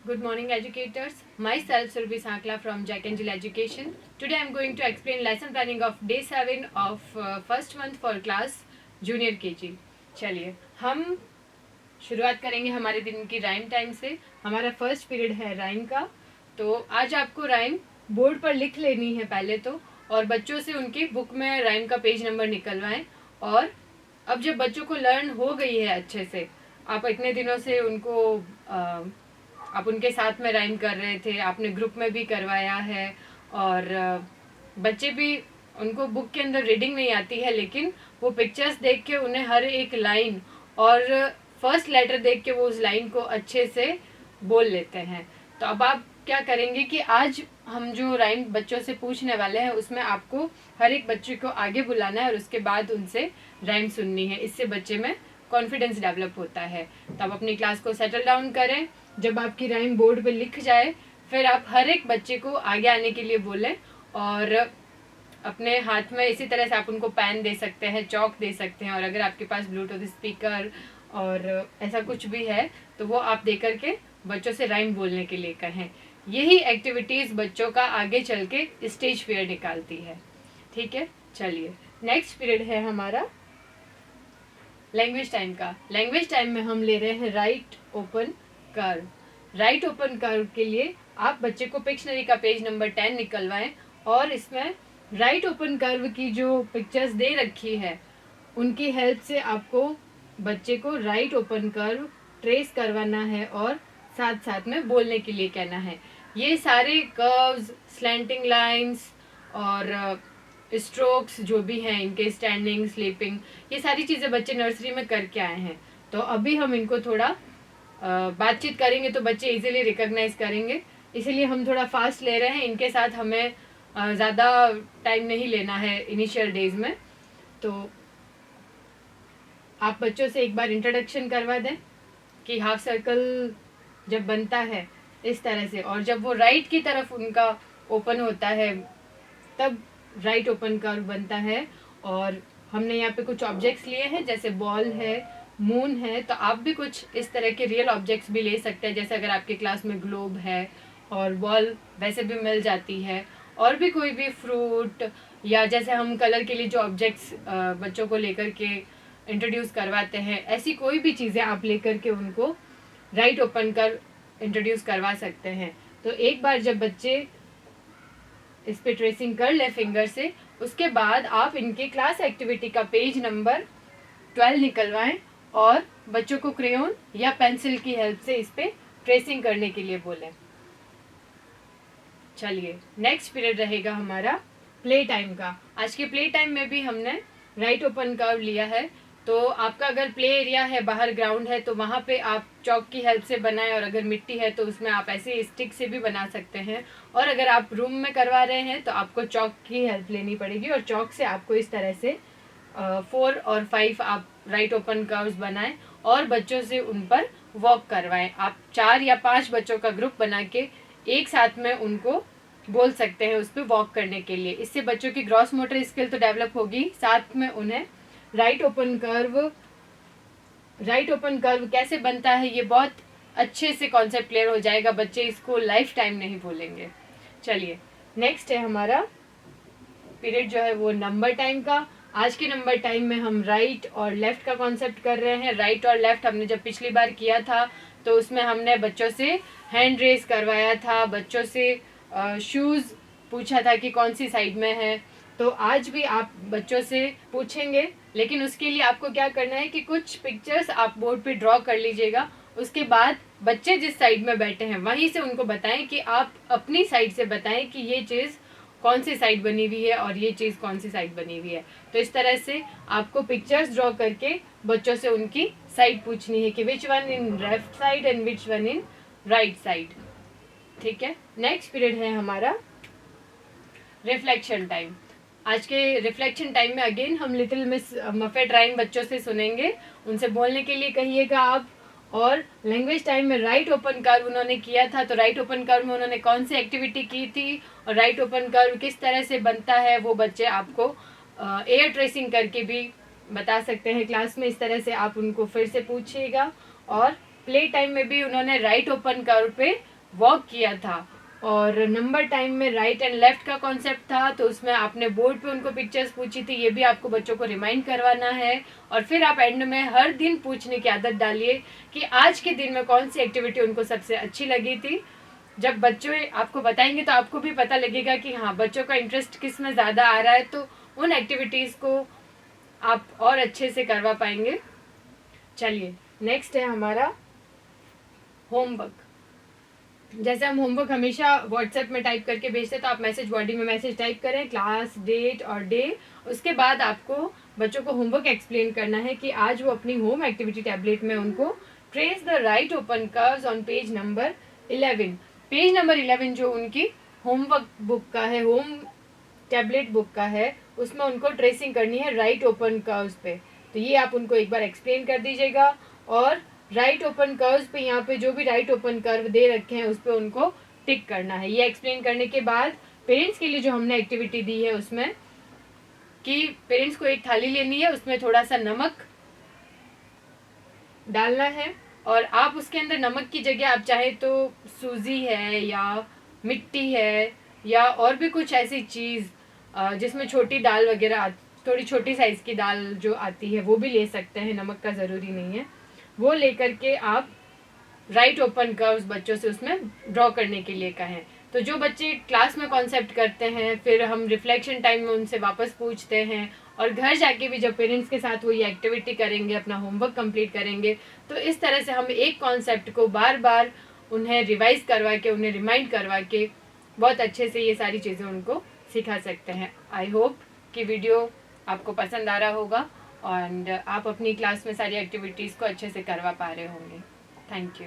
Good morning, educators. Myself, Surbi Sankla from Jack Angel Education. Today, I am going to explain lesson planning of day 7 of first month for class junior KG. चलिए हम शुरुआत करेंगे हमारे दिन की rhyme time से। हमारा first period है राइम का। तो आज आपको राइम बोर्ड पर लिख लेनी है पहले तो, और बच्चों से उनकी बुक में राइम का पेज नंबर निकलवाएं। और अब जब बच्चों को लर्न हो गई है अच्छे से, आप इतने दिनों से उनको आप उनके साथ में राइम कर रहे थे, आपने ग्रुप में भी करवाया है, और बच्चे भी, उनको बुक के अंदर रीडिंग नहीं आती है, लेकिन वो पिक्चर्स देख के उन्हें हर एक लाइन और फर्स्ट लेटर देख के वो उस लाइन को अच्छे से बोल लेते हैं। तो अब आप क्या करेंगे कि आज हम जो राइम बच्चों से पूछने वाले हैं उसमें आपको हर एक बच्चे को आगे बुलाना है और उसके बाद उनसे राइम सुननी है। इससे बच्चे में कॉन्फिडेंस डेवलप होता है। तो आप अपनी क्लास को सेटल डाउन करें। जब आपकी राइम बोर्ड पे लिख जाए फिर आप हर एक बच्चे को आगे आने के लिए बोलें, और अपने हाथ में इसी तरह से आप उनको पेन दे सकते हैं, चौक दे सकते हैं, और अगर आपके पास ब्लूटूथ स्पीकर और ऐसा कुछ भी है तो वो आप दे करके बच्चों से राइम बोलने के लिए कहें। यही एक्टिविटीज बच्चों का आगे चल के स्टेज फियर निकालती है। ठीक है, चलिए नेक्स्ट पीरियड है हमारा लैंग्वेज टाइम का। लैंग्वेज टाइम में हम ले रहे हैं right open curve. Right open curve के लिए आप बच्चे को पिक्शनरी का पेज नंबर 10 निकलवाएं, और इसमें राइट ओपन कर्व की जो पिक्चर्स दे रखी है उनकी हेल्प से आपको बच्चे को राइट ओपन कर्व ट्रेस करवाना है और साथ साथ में बोलने के लिए कहना है। ये सारे कर्व्स, स्लैंटिंग लाइंस और स्ट्रोक्स जो भी हैं, इनके स्टैंडिंग, स्लीपिंग, ये सारी चीज़ें बच्चे नर्सरी में करके आए हैं। तो अभी हम इनको थोड़ा बातचीत करेंगे तो बच्चे इजीली रिकॉग्नाइज करेंगे, इसीलिए हम थोड़ा फास्ट ले रहे हैं। इनके साथ हमें ज़्यादा टाइम नहीं लेना है इनिशियल डेज में। तो आप बच्चों से एक बार इंट्रोडक्शन करवा दें कि हाफ सर्कल जब बनता है इस तरह से, और जब वो राइट की तरफ उनका ओपन होता है तब राइट ओपन कर्व बनता है। और हमने यहाँ पे कुछ ऑब्जेक्ट्स लिए हैं, जैसे बॉल है, मून है, तो आप भी कुछ इस तरह के रियल ऑब्जेक्ट्स भी ले सकते हैं। जैसे अगर आपकी क्लास में ग्लोब है और बॉल वैसे भी मिल जाती है, और भी कोई भी फ्रूट, या जैसे हम कलर के लिए जो ऑब्जेक्ट्स बच्चों को लेकर के इंट्रोड्यूस करवाते हैं, ऐसी कोई भी चीज़ें आप लेकर के उनको राइट ओपन कर इंट्रोड्यूस करवा सकते हैं। तो एक बार जब बच्चे इस पे ट्रेसिंग कर ले फिंगर से, उसके बाद आप इनके क्लास एक्टिविटी का पेज नंबर 12 निकलवाएं और बच्चों को क्रेयॉन या पेंसिल की हेल्प से इस पे ट्रेसिंग करने के लिए बोलें। चलिए नेक्स्ट पीरियड रहेगा हमारा प्ले टाइम का। आज के प्ले टाइम में भी हमने राइट ओपन कर्व लिया है। तो आपका अगर प्ले एरिया है, बाहर ग्राउंड है, तो वहाँ पे आप चौक की हेल्प से बनाएं, और अगर मिट्टी है तो उसमें आप ऐसे स्टिक से भी बना सकते हैं। और अगर आप रूम में करवा रहे हैं तो आपको चौक की हेल्प लेनी पड़ेगी, और चौक से आपको इस तरह से 4 और 5 आप राइट ओपन कर्व्स बनाएं और बच्चों से उन पर वॉक करवाएं। आप 4 या 5 बच्चों का ग्रुप बना के एक साथ में उनको बोल सकते हैं उस पर वॉक करने के लिए। इससे बच्चों की ग्रॉस मोटर स्किल तो डेवलप होगी, साथ में उन्हें राइट ओपन कर्व कैसे बनता है ये बहुत अच्छे से कॉन्सेप्ट क्लियर हो जाएगा। बच्चे इसको लाइफ टाइम नहीं भूलेंगे। चलिए नेक्स्ट है हमारा पीरियड जो है वो नंबर टाइम का। आज के नंबर टाइम में हम राइट और लेफ्ट का कॉन्सेप्ट कर रहे हैं। राइट और लेफ्ट हमने जब पिछली बार किया था तो उसमें हमने बच्चों से हैंड रेस करवाया था, बच्चों से शूज़ पूछा था कि कौन सी साइड में है। तो आज भी आप बच्चों से पूछेंगे, लेकिन उसके लिए आपको क्या करना है कि कुछ पिक्चर्स आप बोर्ड पे ड्रॉ कर लीजिएगा। उसके बाद बच्चे जिस साइड में बैठे हैं वहीं से उनको बताएं कि आप अपनी साइड से बताएं कि ये चीज़ कौन सी साइड बनी हुई है और ये चीज़ कौन सी साइड बनी हुई है। तो इस तरह से आपको पिक्चर्स ड्रॉ करके बच्चों से उनकी साइड पूछनी है कि which one in left side and which one in right side. ठीक है, नेक्स्ट पीरियड है हमारा रिफ्लेक्शन टाइम। आज के रिफ्लेक्शन टाइम में अगेन हम लिटिल मिस मफेट राइम बच्चों से सुनेंगे, उनसे बोलने के लिए कहिएगा आप। और लैंग्वेज टाइम में राइट ओपन कर्व उन्होंने किया था, तो राइट ओपन कर्व में उन्होंने कौन सी एक्टिविटी की थी और राइट ओपन कर्व किस तरह से बनता है वो बच्चे आपको एयर ट्रेसिंग करके भी बता सकते हैं क्लास में। इस तरह से आप उनको फिर से पूछिएगा। और प्ले टाइम में भी उन्होंने राइट ओपन कर्व पे वॉक किया था और नंबर टाइम में राइट एंड लेफ्ट का कॉन्सेप्ट था, तो उसमें आपने बोर्ड पे उनको पिक्चर्स पूछी थी, ये भी आपको बच्चों को रिमाइंड करवाना है। और फिर आप एंड में हर दिन पूछने की आदत डालिए कि आज के दिन में कौन सी एक्टिविटी उनको सबसे अच्छी लगी थी। जब बच्चे आपको बताएंगे तो आपको भी पता लगेगा कि हाँ बच्चों का इंटरेस्ट किस में ज़्यादा आ रहा है, तो उन एक्टिविटीज़ को आप और अच्छे से करवा पाएंगे। चलिए नेक्स्ट है हमारा होमवर्क। जैसे हम होमवर्क हमेशा व्हाट्सएप में टाइप करके भेजते हैं, तो आप मैसेज बॉडी में मैसेज टाइप करें, क्लास, डेट और डे। उसके बाद आपको बच्चों को होमवर्क एक्सप्लेन करना है कि आज वो अपनी होम एक्टिविटी टैबलेट में उनको trace the right open curves on page number 11। Page number 11 जो उनकी होमवर्क बुक का है, होम टैबलेट बुक का है, उसमें उनको ट्रेसिंग करनी है राइट ओपन कर्व्स पे। तो ये आप उनको एक बार एक्सप्लेन कर दीजिएगा। और राइट ओपन कर्व्स पे यहाँ पे जो भी राइट ओपन कर्व दे रखे हैं उस पर उनको टिक करना है। ये एक्सप्लेन करने के बाद पेरेंट्स के लिए जो हमने एक्टिविटी दी है उसमें कि पेरेंट्स को एक थाली लेनी है, उसमें थोड़ा सा नमक डालना है और आप उसके अंदर नमक की जगह आप चाहे तो सूजी है या मिट्टी है या और भी कुछ ऐसी चीज़ जिसमें छोटी दाल वगैरह थोड़ी छोटी साइज़ की दाल जो आती है वो भी ले सकते हैं, नमक का ज़रूरी नहीं है। वो लेकर के आप राइट ओपन कर्व्स बच्चों से उसमें ड्रॉ करने के लिए कहें। तो जो बच्चे क्लास में कॉन्सेप्ट करते हैं फिर हम रिफ्लेक्शन टाइम में उनसे वापस पूछते हैं और घर जाके भी जब पेरेंट्स के साथ वो ये एक्टिविटी करेंगे, अपना होमवर्क कंप्लीट करेंगे, तो इस तरह से हम एक कॉन्सेप्ट को बार बार उन्हें रिवाइज करवा के, उन्हें रिमाइंड करवा के बहुत अच्छे से ये सारी चीज़ें उनको सिखा सकते हैं। आई होप कि वीडियो आपको पसंद आ रहा होगा और आप अपनी क्लास में सारी एक्टिविटीज़ को अच्छे से करवा पा रहे होंगे। Thank you.